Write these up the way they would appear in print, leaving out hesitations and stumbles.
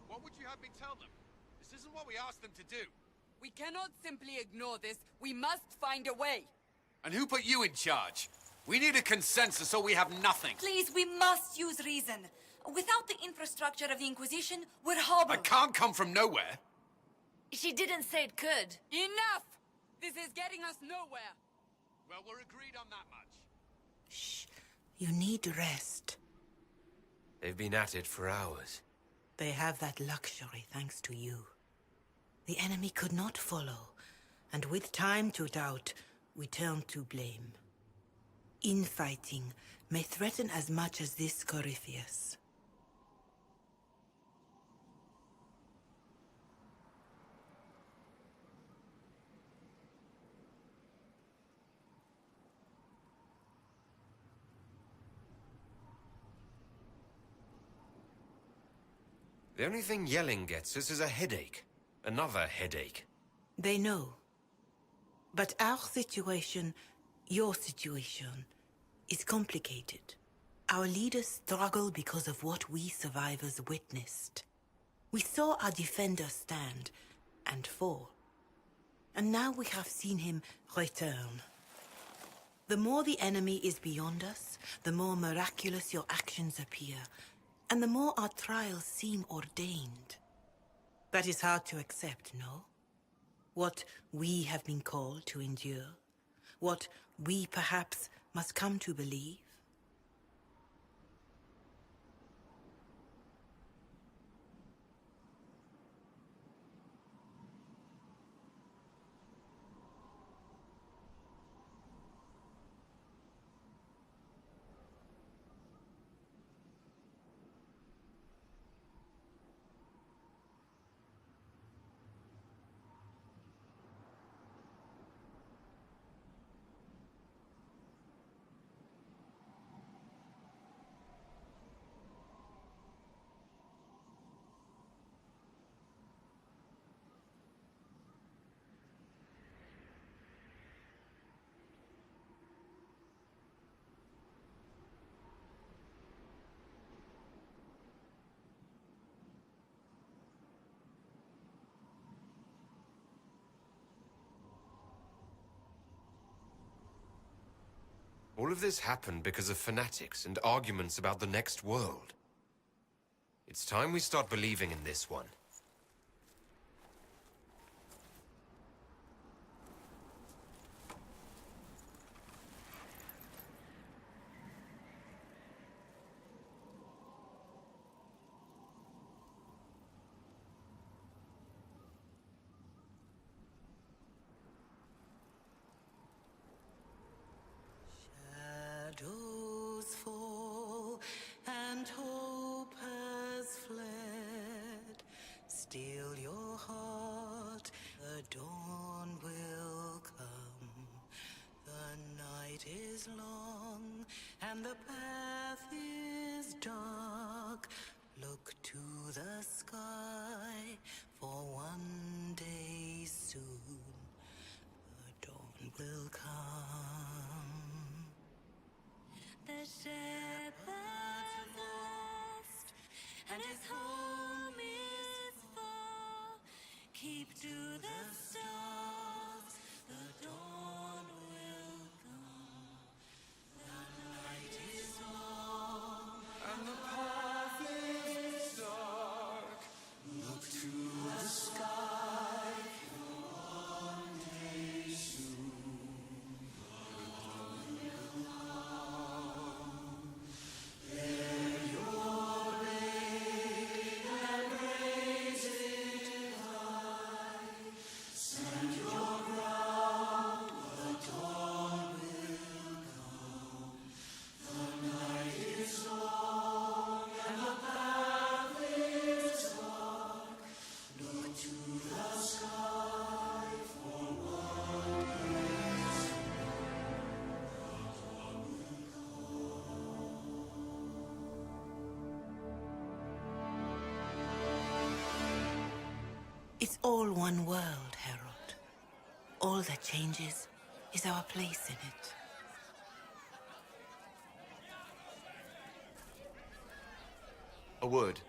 What would you have me tell them? This isn't what we asked them to do. We cannot simply ignore this. We must find a way. And who put you in charge? We need a consensus or we have nothing. Please, we must use reason. Without the infrastructure of the Inquisition, we're hobbled. I can't come from nowhere. She didn't say it could. Enough! This is getting us nowhere. Well, we're agreed on that much. Shh. You need rest. They've been at it for hours. They have that luxury thanks to you. The enemy could not follow, and with time to doubt, we turn to blame. Infighting may threaten as much as this Corypheus. The only thing yelling gets us is a headache. Another headache. They know. But our situation, your situation, is complicated. Our leaders struggle because of what we survivors witnessed. We saw our defender stand and fall. And now we have seen him return. The more the enemy is beyond us, the more miraculous your actions appear, and the more our trials seem ordained. That is hard to accept, no? What we have been called to endure, what we perhaps must come to believe. All of this happened because of fanatics and arguments about the next world. It's time we start believing in this one. Shadows fall and hope has fled. Still your heart, the dawn will come. The night is long and the path is dark. Look to the sky, for one day soon the dawn will come. The shepherd's lost, and his home is far. Keep to the stars, the dawn will come. The night is long, And the path is dark. Look to the sky. One day soon. the one world, Herald. All that changes is our place in it. A word.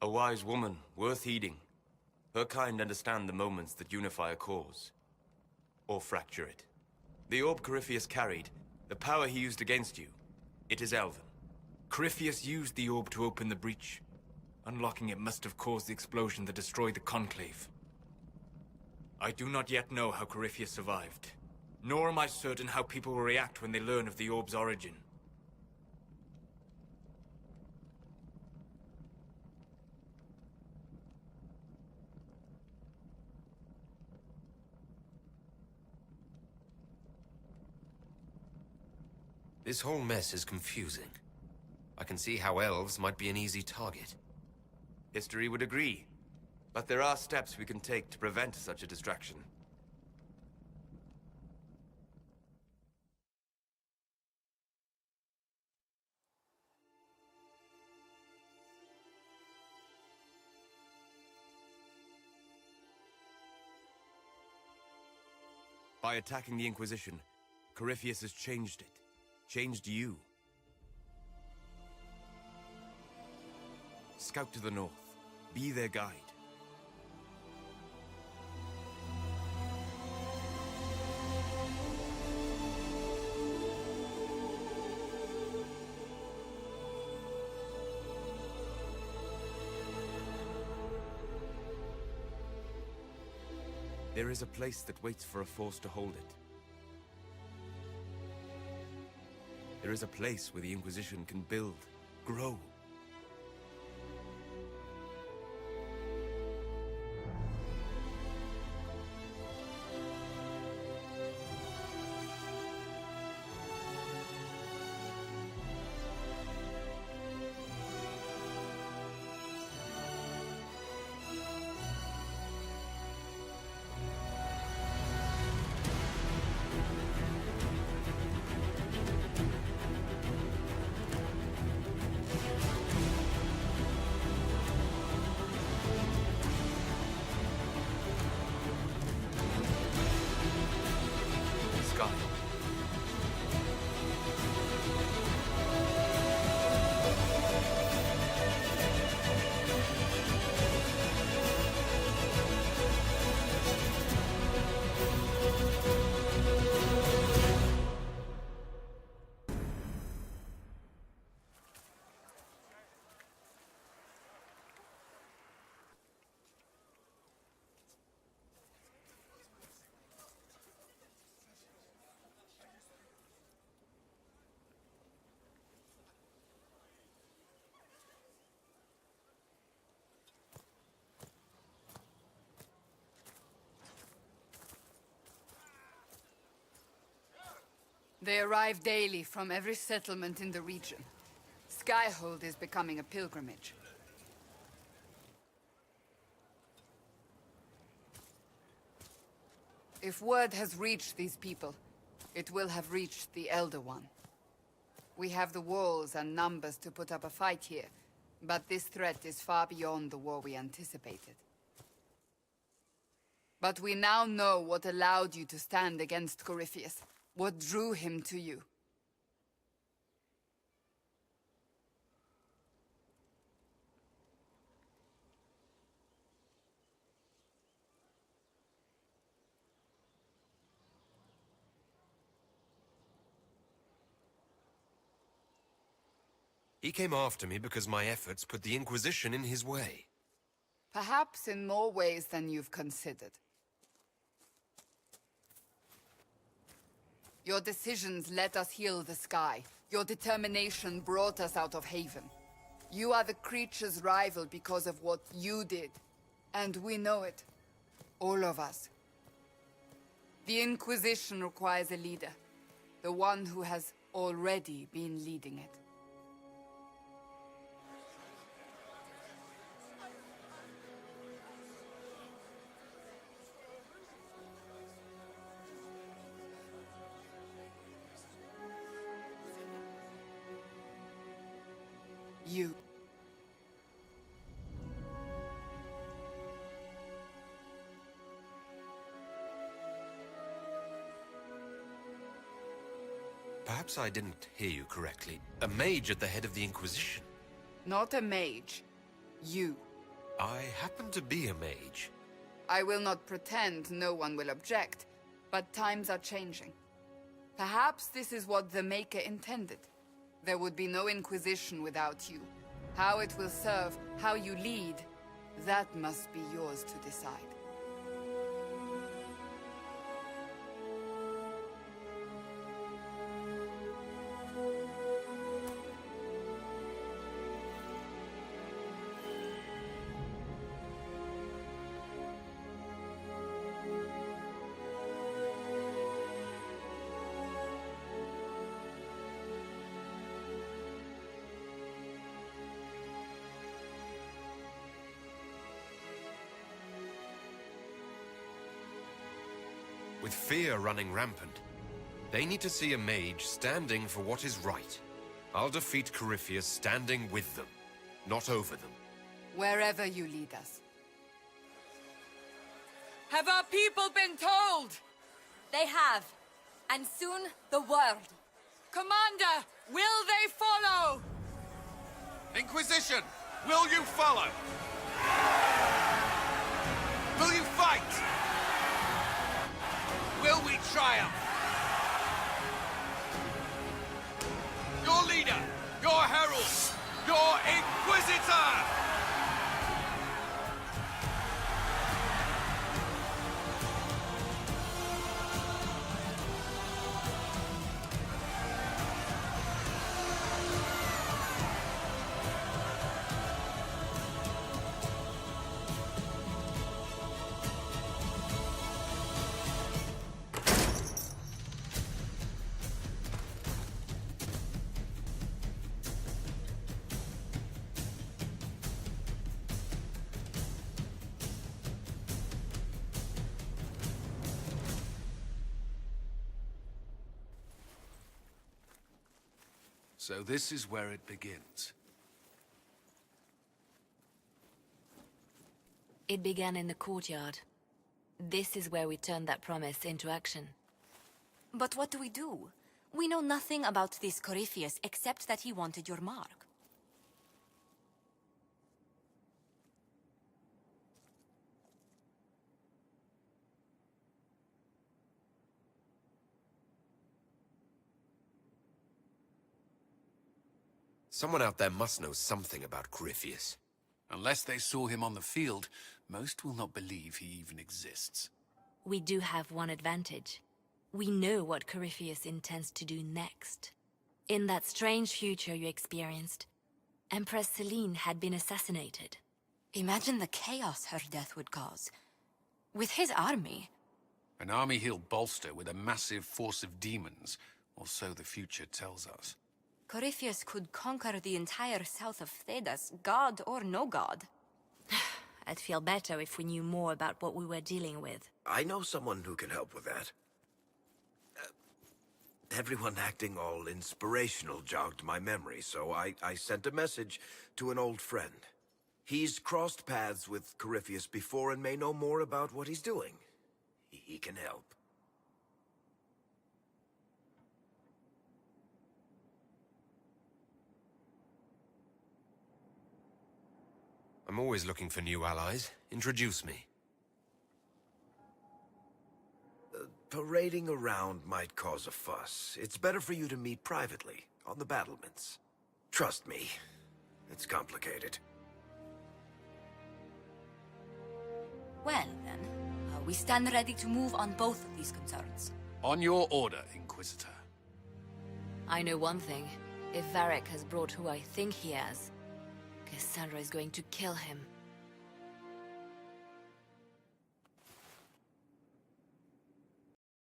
A wise woman, worth heeding. Her kind understand the moments that unify a cause. Or fracture it. The orb Corypheus carried, the power he used against you, it is Elven. Corypheus used the orb to open the breach. Unlocking it must have caused the explosion that destroyed the Conclave. I do not yet know how Corypheus survived. Nor am I certain how people will react when they learn of the orb's origin. This whole mess is confusing. I can see how elves might be an easy target. History would agree. But there are steps we can take to prevent such a distraction. By attacking the Inquisition, Corypheus has changed it. Changed you. Scout to the north. Be their guide. There is a place that waits for a force to hold it. There is a place where the Inquisition can build, grow. They arrive daily from every settlement in the region. Skyhold is becoming a pilgrimage. If word has reached these people, it will have reached the Elder One. We have the walls and numbers to put up a fight here, but this threat is far beyond the war we anticipated. But we now know what allowed you to stand against Corypheus. What drew him to you? He came after me because my efforts put the Inquisition in his way. Perhaps in more ways than you've considered. Your decisions let us heal the sky. Your determination brought us out of Haven. You are the creature's rival because of what you did. And we know it. All of us. The Inquisition requires a leader. The one who has already been leading it. You. Perhaps I didn't hear you correctly. A mage at the head of the Inquisition. Not a mage. You. I happen to be a mage. I will not pretend no one will object, but times are changing. Perhaps this is what the Maker intended. There would be no Inquisition without you. How it will serve, how you lead, that must be yours to decide. With fear running rampant, they need to see a mage standing for what is right. I'll defeat Corypheus standing with them, not over them. Wherever you lead us. Have our people been told? They have. And soon, the world. Commander, will they follow? Inquisition, will you follow? Will you fight? Will we triumph? Your leader, your herald, your Inquisitor! So this is where it begins. It began in the courtyard. This is where we turned that promise into action. But what do we do? We know nothing about this Corypheus except that he wanted your mark. Someone out there must know something about Corypheus. Unless they saw him on the field, most will not believe he even exists. We do have one advantage. We know what Corypheus intends to do next. In that strange future you experienced, Empress Selene had been assassinated. Imagine the chaos her death would cause. With his army. An army he'll bolster with a massive force of demons, or so the future tells us. Corypheus could conquer the entire south of Thedas, god or no god. I'd feel better if we knew more about what we were dealing with. I know someone who can help with that. Everyone acting all inspirational jogged my memory, so I sent a message to an old friend. He's crossed paths with Corypheus before and may know more about what he's doing. He can help. I'm always looking for new allies. Introduce me. Parading around might cause a fuss. It's better for you to meet privately, on the battlements. Trust me, it's complicated. Well, then, we stand ready to move on both of these concerns. On your order, Inquisitor. I know one thing. If Varric has brought who I think he has, Cassandra is going to kill him.